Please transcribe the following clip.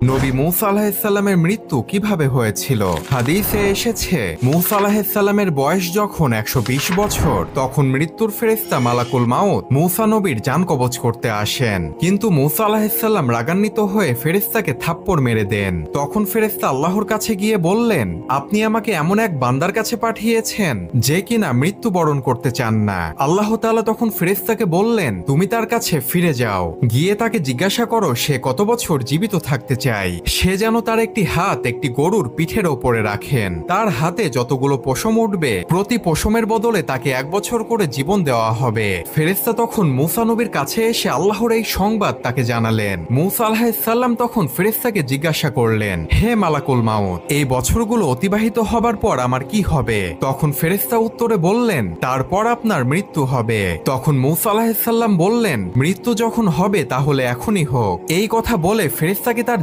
নবী মূসা আলাইহিসসালামের মৃত্যু কিভাবে হয়েছিল? হাদিসে এসেছে, মূসা আলাইহিসসালামের বয়স যখন ১২০ বছর, তখন মৃত্যুর ফেরেশতা মালাকুল মাউত মূসা নবীর জান কবজ করতে আসেন। কিন্তু মূসা আলাইহিসসালাম রাগান্বিত হয়ে ফেরেশতাকে থাপ্পড় মেরে দেন। তখন ফেরেশতা আল্লাহর কাছে গিয়ে বললেন, আপনি আমাকে এমন এক বান্দার কাছে পাঠিয়েছেন যে কিনা মৃত্যুবরণ করতে চান না। আল্লাহ তাআলা তখন ফেরেশতাকে বললেন, তুমি তার কাছে ফিরে যাও, গিয়ে তাকে জিজ্ঞাসা করো সে কত বছর জীবিত থাকতে চায়। সে যেন তার একটি হাত একটি গরুর পিঠের ওপরে রাখেন। তার হাতে যতগুলো পশম উঠবে প্রতি পশমের বদলে তাকে ১ বছর করে জীবন দেওয়া হবে। ফেরেশতা তখন মূসা নবীর কাছে এসে আল্লাহর এই সংবাদ তাকে জানালেন। মূসা আলাইহিসসালাম তখন ফেরেশতাকে জিজ্ঞাসা করলেন, হে মালাকুল মাউত, এই বছরগুলো অতিবাহিত হবার পর আমার কি হবে? তখন ফেরেশতা উত্তরে বললেন, তারপর আপনার মৃত্যু হবে। তখন মূসা আলাইহিসসালাম বললেন, মৃত্যু যখন হবে তাহলে এখনই হোক। এই কথা বলে ফেরেশতাকে তার